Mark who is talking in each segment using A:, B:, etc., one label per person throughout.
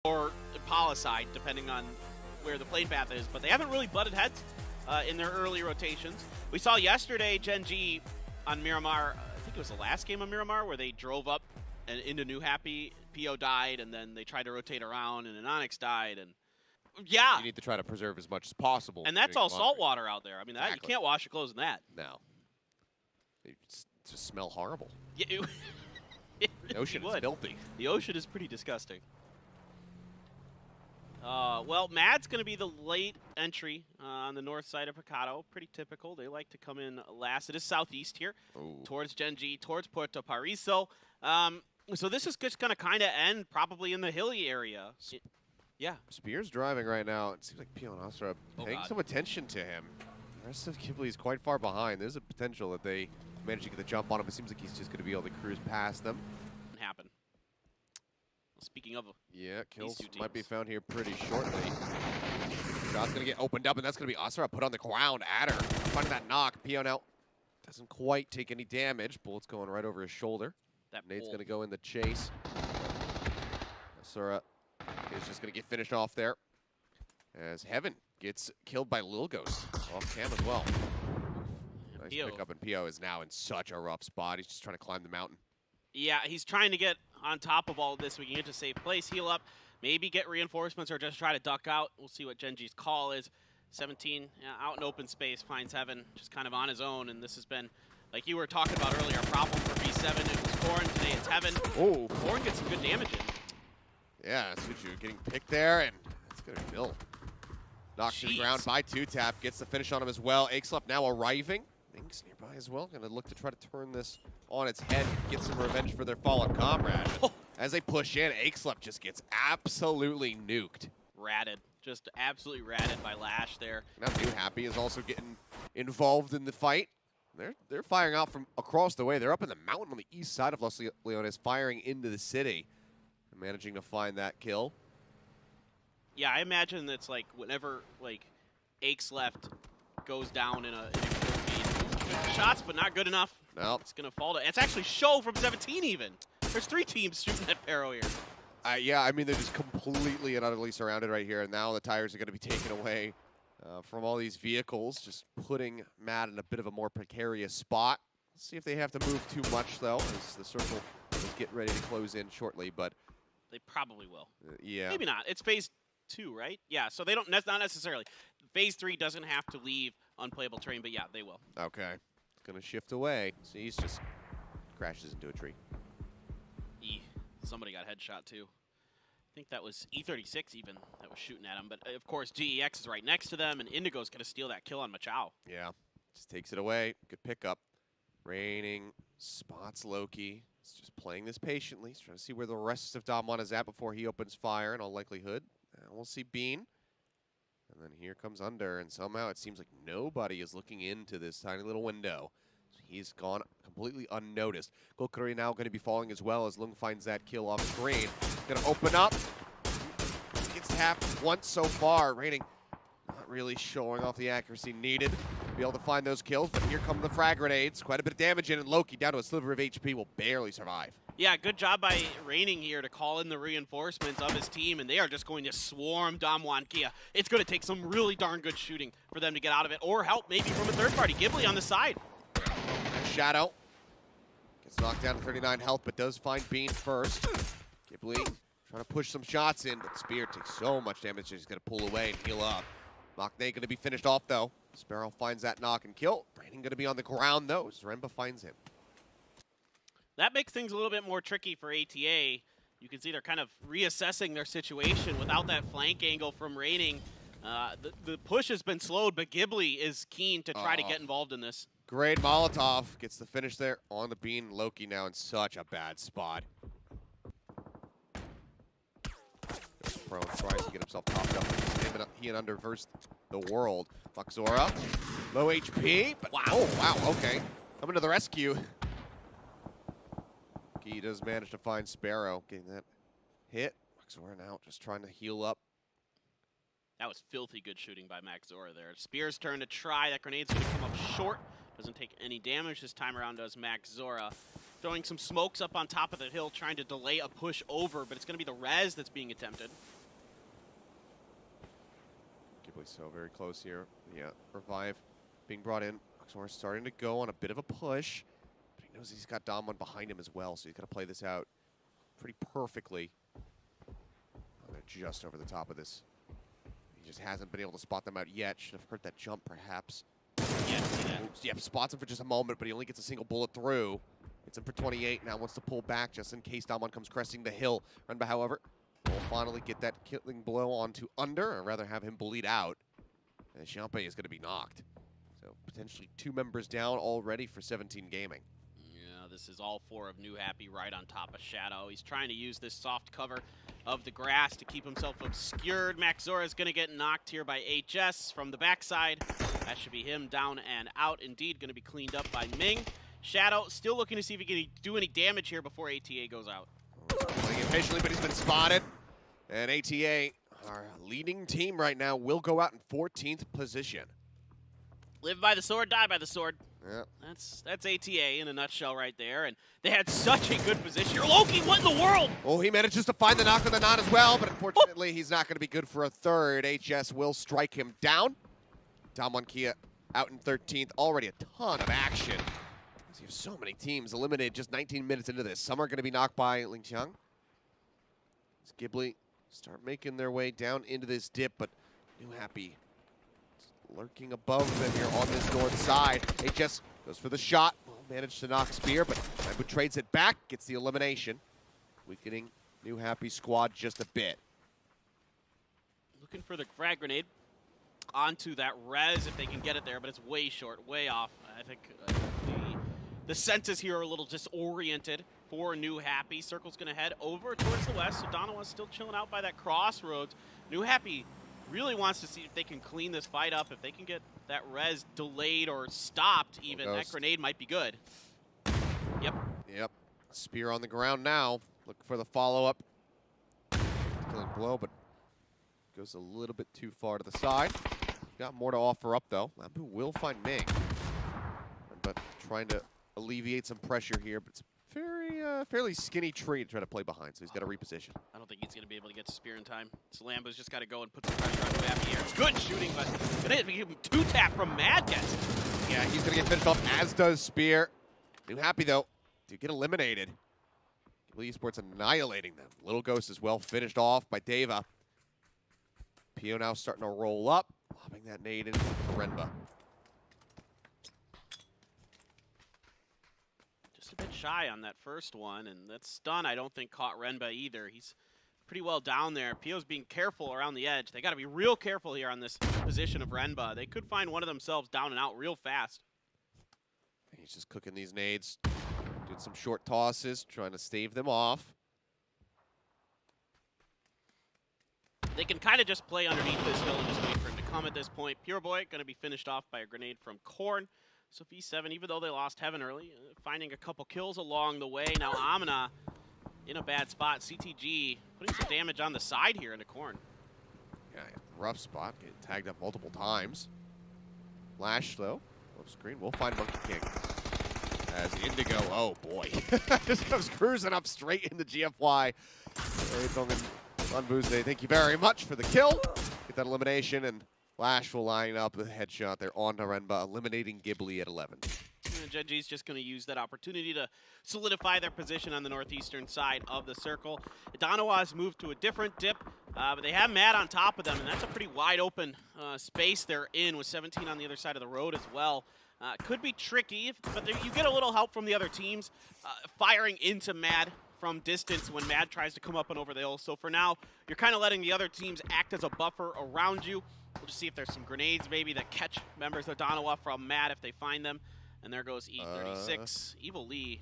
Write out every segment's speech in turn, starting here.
A: or Policide, depending on where the plane path is. But they haven't really butted heads in their early rotations. We saw yesterday Gen.G on Miramar. I think it was the last game on Miramar where they drove up and into New Happy. Pio died, and then they tried to rotate around, and Inonix died, and yeah.
B: You need to try to preserve as much as possible.
A: And that's all salt water out there. I mean,
B: exactly.
A: You can't wash your clothes in that.
B: No. They just smell horrible.
A: Yeah,
B: The ocean is filthy.
A: The ocean is pretty disgusting. Well, Mad's going to be the late entry on the north side of Picado. Pretty typical. They like to come in last. It is southeast here, towards Gen.G, towards Puerto Paraiso. So this is just going to kind of end probably in the hilly area. Yeah.
B: Spears driving right now. It seems like Pio and Asura paying some attention to him. The rest of Ghibli is quite far behind. There's a potential that they manage to get the jump on him. It seems like he's just going to be able to cruise past them.
A: Happen. Speaking of,
B: yeah, kills might be found here pretty shortly. Shot's going to get opened up, and that's going to be Asura put on the ground. Adder finding that knock. Pio now doesn't quite take any damage. Bullet's going right over his shoulder. Nade's going to go in the chase. Asura is just going to get finished off there as Heaven gets killed by Lil Ghost off cam as well. Nice pickup, and Pio is now in such a rough spot. He's just trying to climb the mountain. Yeah,
A: he's trying to get on top of all of this. We can get to safe place, heal up, maybe get reinforcements or just try to duck out. We'll see what Gen.G's call is. 17 out in open space, finds Heaven just kind of on his own, and this has been, like you were talking about earlier, a problem for B7. It was Corn, today it's Heaven.
B: Oh,
A: Corn gets some good damage in.
B: Yeah, Suchu getting picked there, and it's going to kill. Knocked to the ground by TUTAP, gets the finish on him as well. Akeslep now arriving. Minx nearby as well, going to look to try to turn this on its head, get some revenge for their fallen comrade. As they push in, Akeslep just gets absolutely nuked.
A: Ratted, just absolutely ratted by Lash there.
B: Now New Happy is also getting involved in the fight. They're firing out from across the way. They're up in the mountain on the east side of Los Leones, firing into the city. Managing to find that kill.
A: Yeah, I imagine that's like whenever like Akeslep goes down in a kill feed. Good shots, but not good enough.
B: Nope.
A: It's gonna fall to. It's actually Show from 17 even. There's 3 teams shooting at Sparrow here.
B: Yeah, I mean they're just completely and utterly surrounded right here, and now the tires are going to be taken away from all these vehicles, just putting Mad in a bit of a more precarious spot. Let's see if they have to move too much though, as the circle is getting ready to close in shortly, but.
A: They probably will.
B: Yeah.
A: Maybe not. It's phase 2, right? Yeah, so they don't, not necessarily. Phase 3 doesn't have to leave unplayable terrain, but yeah, they will.
B: Okay. It's going to shift away. So he's just crashes into a tree.
A: Somebody got headshot too. I think that was E36 even that was shooting at him. But of course, GEX is right next to them, and Indigo's going to steal that kill on Machao.
B: Yeah. Just takes it away. Good pickup. Raining. Spots Loki. He's just playing this patiently. He's trying to see where the rest of Damwon is at before he opens fire in all likelihood. We'll see Bean. And then here comes Under, and somehow it seems like nobody is looking into this tiny little window. So he's gone completely unnoticed. Kokuri now going to be falling as well as Lung finds that kill off screen. Going to open up. Gets tapped once so far. Raining not really showing off the accuracy needed to be able to find those kills, but here come the frag grenades. Quite a bit of damage in, and Loki down to a sliver of HP will barely survive.
A: Yeah, good job by Raining here to call in the reinforcements of his team, and they are just going to swarm Damwon Kia. It's going to take some really darn good shooting for them to get out of it, or help maybe from a third party. Ghibli on the side.
B: Shadow gets knocked down to 39 health, but does find Bean first. Ghibli trying to push some shots in, but Spear takes so much damage, he's going to pull away and heal up. Machne going to be finished off, though. Sparrow finds that knock and kill. Raining going to be on the ground, though, as Remba finds him.
A: That makes things a little bit more tricky for ATA. You can see they're kind of reassessing their situation without that flank angle from Raining. The push has been slowed, but Ghibli is keen to try to get involved in this.
B: Great Molotov gets the finish there on the Bean. Loki now in such a bad spot. Prone tries to get himself popped up. He and Under versus the world. maczora, low HP, but wow, okay. Coming to the rescue. He does manage to find Sparrow, getting that hit. maczora now just trying to heal up.
A: That was filthy good shooting by maczora there. Spear's turn to try. That grenade's going to come up short. Doesn't take any damage this time around, does maczora. throwing some smokes up on top of the hill, trying to delay a push over, but it's going to be the res that's being attempted.
B: Ghibli so very close here. Yeah, revive being brought in. maczora starting to go on a bit of a push, but he knows he's got Dom1 behind him as well, so he's got to play this out pretty perfectly. Oh, they're just over the top of this. He just hasn't been able to spot them out yet. Should have heard that jump, perhaps.
A: Yeah, see that.
B: Oops, yep, spots him for just a moment, but he only gets a single bullet through. It's him for 28. Now wants to pull back just in case Dom1 comes cresting the hill. Renba, however, will finally get that killing blow onto under, or rather have him bleed out. And Xianpei is going to be knocked. So potentially 2 members down already for 17 Gaming.
A: Yeah, this is all 4 of New Happy right on top of Shadow. He's trying to use this soft cover of the grass to keep himself obscured. maczora is going to get knocked here by HS from the backside. That should be him down and out. Indeed, going to be cleaned up by Ming. Shadow still looking to see if he can do any damage here before ATA goes out.
B: Playing impatiently, but he's been spotted. And ATA, our leading team right now, will go out in 14th position.
A: Live by the sword, die by the sword.
B: Yeah.
A: That's ATA in a nutshell right there. And they had such a good position. Loki, what in the world?
B: Oh, he manages to find the knock on the non as well, but unfortunately he's not going to be good for a third. HS will strike him down. Dom1 Kia out in 13th. Already a ton of action. You have so many teams eliminated just 19 minutes into this. Some are going to be knocked by Lingqiang. As Ghibli start making their way down into this dip, but New Happy lurking above them here on this north side. HS goes for the shot. Managed to knock Spear, but Renba trades it back, gets the elimination. Weakening New Happy squad just a bit.
A: Looking for the frag grenade onto that res if they can get it there, but it's way short, way off. I think the senses here are a little disoriented for New Happy. Circle's going to head over towards the west, so Danawa's still chilling out by that crossroads. New Happy really wants to see if they can clean this fight up. If they can get that res delayed or stopped even, that grenade might be good. Yep.
B: Yep. Spear on the ground now. Look for the follow-up. Killing blow, but goes a little bit too far to the side. Got more to offer up, though. Lambu will find Ming. But trying to alleviate some pressure here, but it's a fairly skinny tree to try to play behind, so he's got to reposition.
A: I don't think he's going to be able to get to Spear in time. So Lambo's just got to go and put some pressure on New Happy here. It's good shooting, but going to give him 2-tap from Mad gets it.
B: Yeah, he's going to get finished off, as does Spear. New Happy, though, to get eliminated. Ghibli Esports annihilating them. Little Ghost as well, finished off by DAEVA. Pio now starting to roll up, lobbing that nade into Renba.
A: Just a bit shy on that first one, and that stun I don't think caught Renba either. He's pretty well down there. Pio's being careful around the edge. They got to be real careful here on this position of Renba. They could find one of themselves down and out real fast.
B: He's just cooking these nades, doing some short tosses, trying to stave them off.
A: They can kind of just play underneath this hill and just wait for him to come at this point. Pure Boy going to be finished off by a grenade from Korn. So V7, even though they lost Heaven early, finding a couple kills along the way. Now Amina in a bad spot. CTG putting some damage on the side here into Korn.
B: Yeah, rough spot, getting tagged up multiple times. Lash, though, off screen. We'll find Monkey King. As Indigo, oh boy, just goes cruising up straight into GFY. Unboozed, thank you very much for the kill. Get that elimination, and Lash will line up the headshot there on Renba, eliminating Ghibli at 11.
A: Gen.G's just going to use that opportunity to solidify their position on the northeastern side of the circle. Danawa has moved to a different dip, but they have Mad on top of them, and that's a pretty wide open space they're in with 17 on the other side of the road as well. Could be tricky, but you get a little help from the other teams firing into Mad from distance when Mad tries to come up and over the hill. So for now, you're kind of letting the other teams act as a buffer around you. We'll just see if there's some grenades maybe that catch members of Danawa from Mad if they find them. And there goes E36. Evil Lee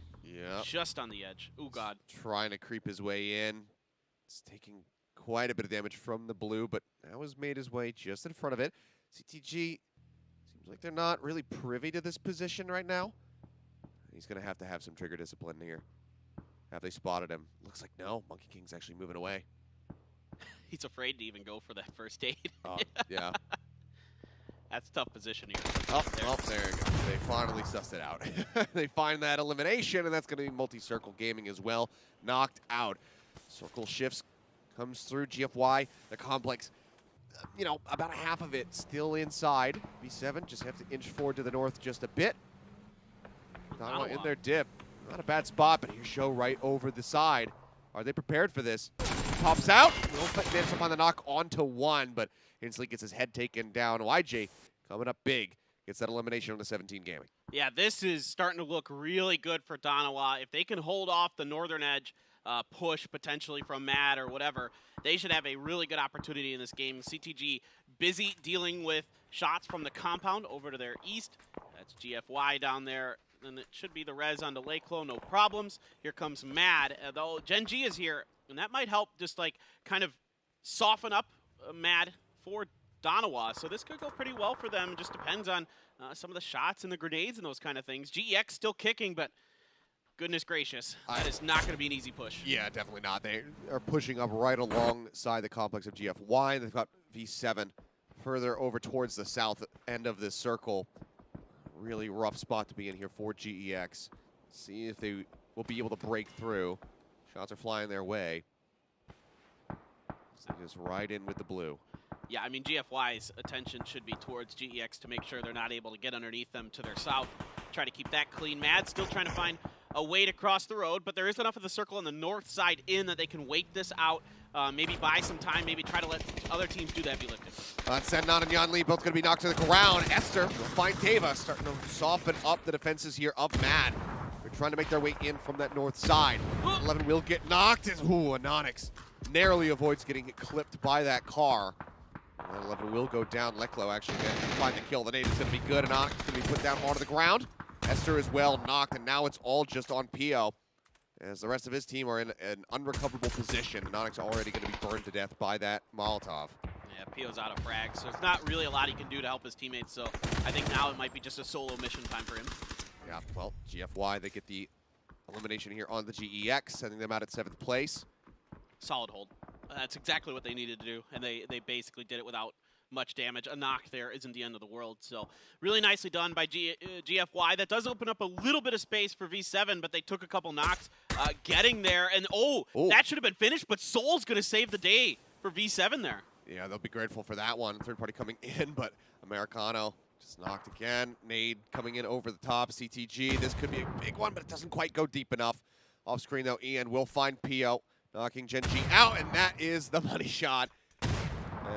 A: just on the edge. Ooh, God.
B: Trying to creep his way in. It's taking quite a bit of damage from the blue, but now has made his way just in front of it. CTG seems like they're not really privy to this position right now. He's going to have some trigger discipline here. Have they spotted him? Looks like no. Monkey King's actually moving away.
A: He's afraid to even go for that first aid.
B: Yeah.
A: That's a tough position here.
B: Oh, there you go. They finally sussed it out. They find that elimination, and that's going to be multi-circle gaming as well. Knocked out. Circle shifts, comes through GFY. The complex, you know, about a half of it still inside. V7 just have to inch forward to the north just a bit. Danawa in their dip. Not a bad spot, but here's Show right over the side. Are they prepared for this? Pops out. Will manage up on the knock onto one, but instantly gets his head taken down. YJ coming up big. Gets that elimination on the 17 gaming.
A: Yeah, this is starting to look really good for Danawa. If they can hold off the northern edge push potentially from Mad or whatever, they should have a really good opportunity in this game. CTG busy dealing with shots from the compound over to their east. That's GFY down there. And it should be the res onto Lakelo, no problems. Here comes Mad, though Gen.G is here, and that might help just like kind of soften up Mad for Danawa. So this could go pretty well for them. Just depends on some of the shots and the grenades and those kind of things. GEX still kicking, but goodness gracious, that is not going to be an easy push.
B: Yeah, definitely not. They are pushing up right alongside the complex of GFY. They've got V7 further over towards the south end of this circle. Really rough spot to be in here for GEX. See if they will be able to break through. Shots are flying their way. So they just ride in with the blue.
A: Yeah, I mean, GFY's attention should be towards GEX to make sure they're not able to get underneath them to their south. Try to keep that clean. Mad still trying to find a way to cross the road, but there is enough of the circle on the north side in that they can wait this out, maybe buy some time, maybe try to let other teams do that heavy lifting.
B: Sennon and Yan Lee both going to be knocked to the ground. Esther will find DAEVA, starting to soften up the defenses here of Mad. They're trying to make their way in from that north side. 11 will get knocked. Ooh, Inonix narrowly avoids getting clipped by that car. And 11 will go down. Lakelo actually going to find the kill. The nade is going to be good. Inonix is going to be put down onto the ground. Esther as well knocked, and now it's all just on Pio, as the rest of his team are in an unrecoverable position. Inonix already going to be burned to death by that Molotov.
A: Yeah, Pio's out of frags, so it's not really a lot he can do to help his teammates, so I think now it might be just a solo mission time for him.
B: Yeah, well, GFY, they get the elimination here on the GEX, sending them out at 7th place.
A: Solid hold. That's exactly what they needed to do, and they basically did it without much damage. A knock there isn't the end of the world. So really nicely done by GFY. That does open up a little bit of space for V7, but they took a couple knocks getting there. And that should have been finished, but Seoul's going to save the day for V7 there.
B: Yeah, they'll be grateful for that one. Third party coming in, but Americano just knocked again. Nade coming in over the top. CTG, this could be a big one, but it doesn't quite go deep enough. Off screen though, EEND will find Pio, knocking Gen.G out, and that is the money shot.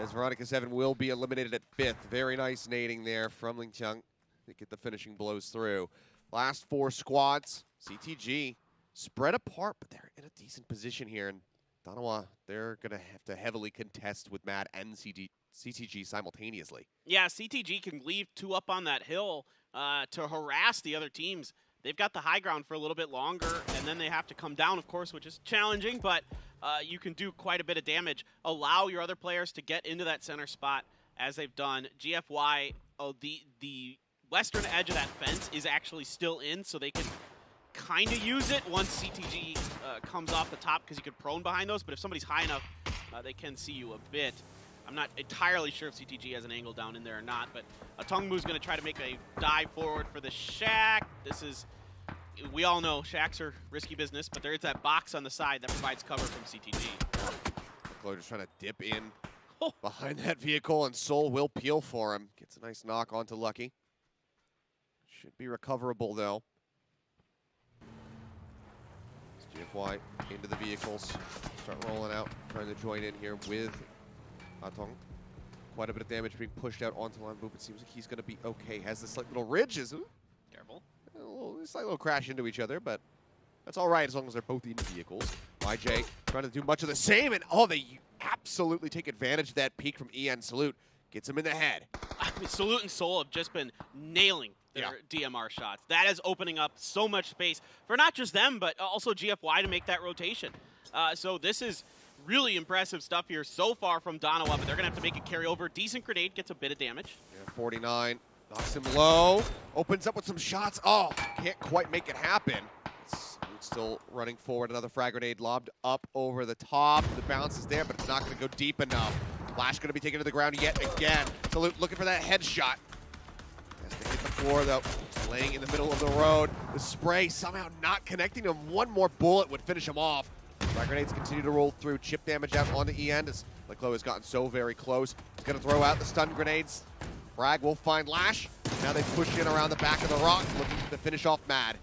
B: As Veronica 7 will be eliminated at 5th. Very nice nading there from Ling Chung to get the finishing blows through. Last 4 squads, CTG spread apart, but they're in a decent position here. And Danawa, they're going to have to heavily contest with Mad and CTG simultaneously.
A: Yeah, CTG can leave 2 up on that hill to harass the other teams. They've got the high ground for a little bit longer, and then they have to come down, of course, which is challenging, but you can do quite a bit of damage. Allow your other players to get into that center spot, as they've done. GFY, the western edge of that fence is actually still in, so they can kind of use it once CTG comes off the top, because you can prone behind those, but if somebody's high enough, they can see you a bit. I'm not entirely sure if CTG has an angle down in there or not, but Tongmu's going to try to make a dive forward for the Shack. This is, we all know Shacks are risky business, but there is that box on the side that provides cover from CTG.
B: Lakelo just trying to dip in behind that vehicle, and Seoul will peel for him. Gets a nice knock onto Lucky. Should be recoverable though. GFY into the vehicles, start rolling out, trying to join in here with Atong. Quite a bit of damage being pushed out onto line boop. It seems like he's going to be okay. Has this like little ridge.
A: Careful.
B: A slight little crash into each other, but that's all right as long as they're both in vehicles. YJ trying to do much of the same, and they absolutely take advantage of that peek from EEND. Salute gets him in the head.
A: I mean, Salute and Seoul have just been nailing their DMR shots. That is opening up so much space for not just them, but also GFY to make that rotation. So this is really impressive stuff here so far from Danawa, but they're going to have to make it carry over. Decent grenade, gets a bit of damage.
B: Yeah, 49, knocks him low, opens up with some shots. Can't quite make it happen. It's still running forward. Another frag grenade lobbed up over the top. The bounce is there, but it's not going to go deep enough. Lash going to be taken to the ground yet again. Salute looking for that headshot. Has to hit the floor though. Laying in the middle of the road. The spray somehow not connecting him. One more bullet would finish him off. Frag grenades continue to roll through. Chip damage out on the EEND as Leclo has gotten so very close. He's going to throw out the stun grenades. Frag will find Lash. Now they push in around the back of the rock, looking to finish off Mad.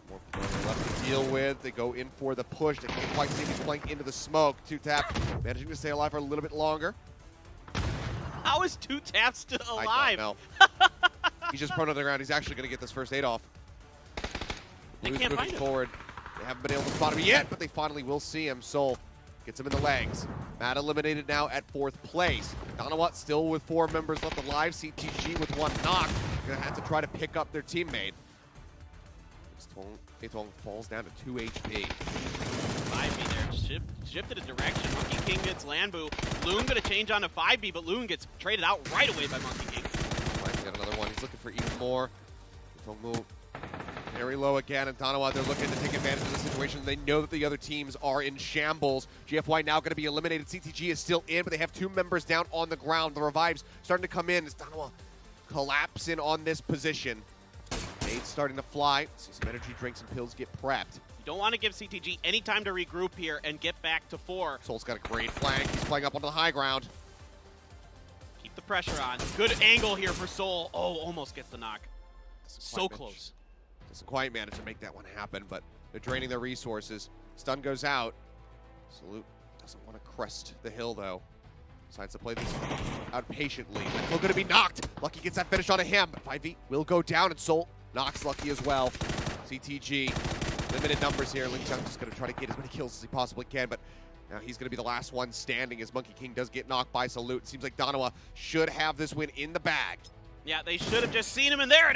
B: One more player left to deal with. They go in for the push. They can't quite see him. He's playing into the smoke. 2TAP managing to stay alive for a little bit longer.
A: How is 2TAP still alive?
B: I don't know. He's just prone on the ground. He's actually going to get this first aid off.
A: They
B: Blues
A: can't
B: moving
A: find him.
B: forward. They haven't been able to spot him yet, but they finally will see him. Soul gets him in the legs. Matt eliminated now at 4th place. Danawa still with 4 members left alive. CTG with 1 knock. Gonna have to try to pick up their teammate. Feitong falls down to 2 HP.
A: 5B there, shifted a direction. Monkey King gets Lanbu. Loon gonna change on to 5B, but Loon gets traded out right away by Monkey King.
B: Right, got another one. He's looking for even more. Feitong move very low again, and Danawa, they're looking to take advantage of the situation. They know that the other teams are in shambles. GFY now going to be eliminated. CTG is still in, but they have 2 members down on the ground. The revives starting to come in as Danawa collapsing on this position. Nades starting to fly. See some energy drinks and pills get prepped.
A: You don't want to give CTG any time to regroup here and get back to 4.
B: Soul's got a great flank. He's playing up onto the high ground.
A: Keep the pressure on. Good angle here for Soul. Oh, almost gets the knock. So close.
B: Doesn't quite manage to make that one happen, but they're draining their resources. Stun goes out. Salute doesn't want to crest the hill, though. Decides to play these out patiently. Leclo going to be knocked. Lucky gets that finish onto him. 5V will go down, and Soul knocks Lucky as well. CTG, limited numbers here. Ling Chung just going to try to get as many kills as he possibly can, but now he's going to be the last one standing as Monkey King does get knocked by Salute. Seems like Danawa should have this win in the bag.
A: Yeah, they should have just seen him in there.